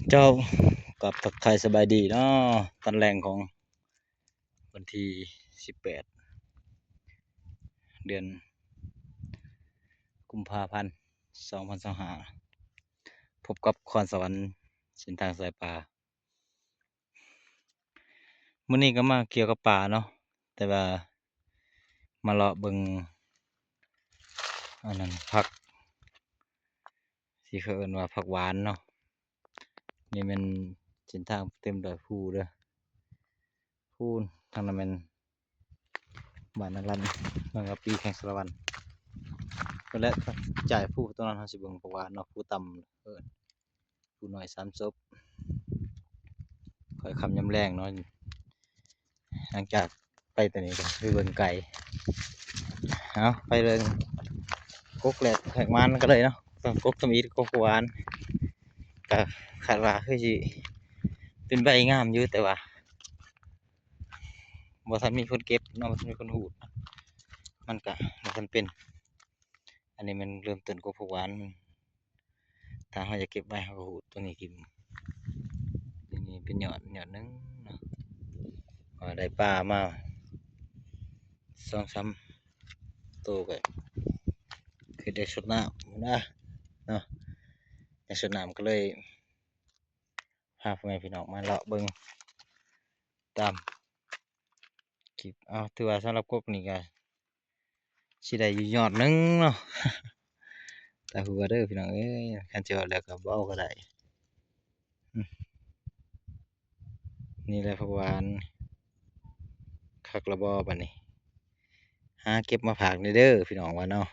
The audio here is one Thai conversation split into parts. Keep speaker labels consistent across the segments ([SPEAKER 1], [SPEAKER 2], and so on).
[SPEAKER 1] เจ้ากับทักทายสบายดีเนาะตอนแรงของวันที่18เดือนกุมภาพันธ์2025พบกับคอนสวรรค์เส้นทางสายป่ามื้อนี้ก็มาเกี่ยวกับป่าเนาะแต่ว่ามาเลาะเบิ่งอันนั้นผักที่เขาเอิ้นว่าผักหวานเนาะนี่มันเส้นทางเต็มดอยพูเด้อพูนทางนั้นแม่นบ้านนารันเมืองกะปีแข่งสารวัตรก็และจ่ายผู้ตอนนั้นเราสิเบิ่งผักหวานเนาะผู้ต่ำผู้น้อย3ศพค่อยคำยำแรงเนาะหลังจากไปตัวนี้ก็คือเบิ่งไก่เอาไปเลยกกแหลกแขกมันก็เลยเนาะกกตะมีกกหวานก็คาดว่าคือสิเป็นใบงามอยู่แต่ว่าบ่ทันมีคนเก็บเนาะบ่ทันมีคนหูดมันก็บ่ทันเป็นอันนี้มันเริ่มต้นกกหวานมันถ้าเราจะเก็บไว้เราก็หูดตัวนี้กินนี่เป็นยอดนึงเนาะได้ปลามา2-3ตัวก็คือได้สดน้ำนะเนาะได้สดน้ำก็เลยพาพ่อแม่พี่น้องมาเลาะเบิ่งตามคลิปเอาถือว่าสำหรับกบนี่ก็สิได้อยู่ยอดนึงเนาะแต่หัวเด้อพี่น้องเอ้ยคันสิเอาแล้วก็บ่เอาก็ได้นี่แหละผักหวานคักละบ่บัดนี้หาเก็บมาฝากนี่เด้อพี่น้องว่าเนาะ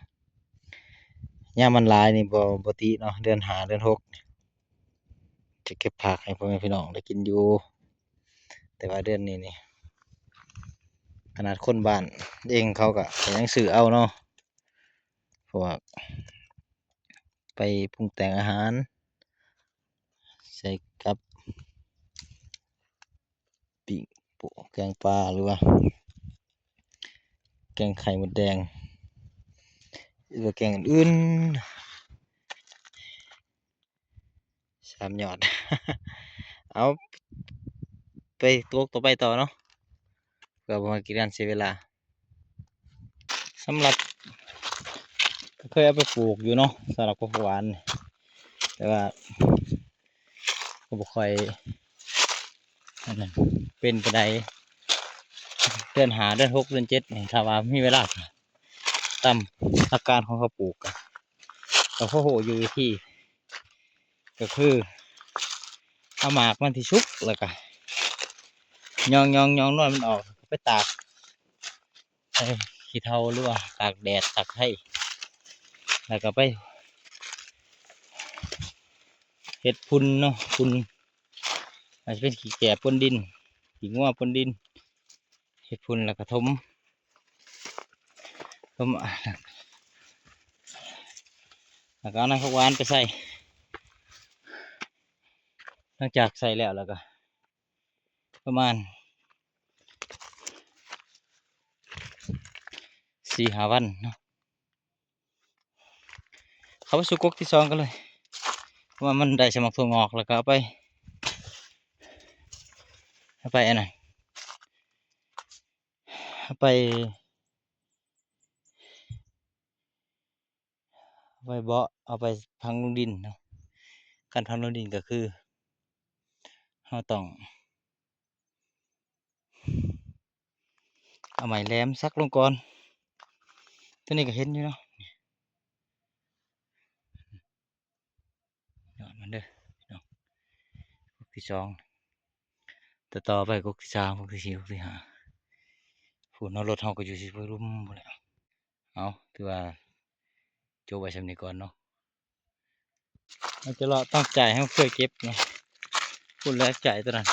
[SPEAKER 1] ยามมันหลายนี่บ่ติเนาะเดือน5เดือน6จะเก็บผักให้พ่อแม่พี่น้องได้กินอยู่แต่ว่าเดือนนี้นี่ขนาดคนบ้านเองเขาก็ยังซื้อเอาเนาะเพราะว่าไปปรุงแต่งอาหารใส่กับปิ้งปูแกงปลาหรือว่าแกงไข่มดแดงหรือว่าแกงอื่น3ยอด เอาไปต่อไปต่อเนาะเพื่อบ่ให้กินการเสียเวลาสำหรับเคยเอาไปปลูกอยู่เนาะสำหรับผักหวานแต่ว่าก็บ่ค่อยอันนั้นเป็นปานใดเดือน5เดือน6เดือน7นี่ถ้าว่ามีเวลาตามอาการของเขาปลูกก็เขาโหอยู่ที่ก็คือเอาหมากมันที่ชุกแล้วก็ยองน้อยมันออกไปตากขี้เถ้าหรือว่าตากแดดตากให้แล้วก็ไปเฮ็ดพุ่นเนาะพุ่นอาจจะเป็นขี้แกะปนดินขี้งัวปนดินเฮ็ดพุ่นแล้วก็ถมแล้วก็เอาน้ำผักหวานไปใส่หลังจากใส่แล้วก็ประมาณ4-5 วันเนาะเขาไปสู่กกที่2กันเลยว่ามันได้สมัครถั่วงอกแล้วก็เอาไปอันนั้นเอาไปเบาะเอาไปพังลงดินเนาะการพังลงดินก็คือเราต้องเอาไม้แหลมซักลงก่อนตัวนี้ก็เห็นอยู่เนาะยอดมันเด้อพี่น้องกกที่2ต่อไปกกที่3กกที่4กกที่5ฝุ่นเอารถเฮาก็อยู่สิไปรุมพุ่นแหละเอาถือว่าจบไว้ส่ำนี้ก่อนเนาะเราจะรอต้องจ่ายให้เพื่อเก็บเนาะพูดแล้วจ่ายตัวนั้น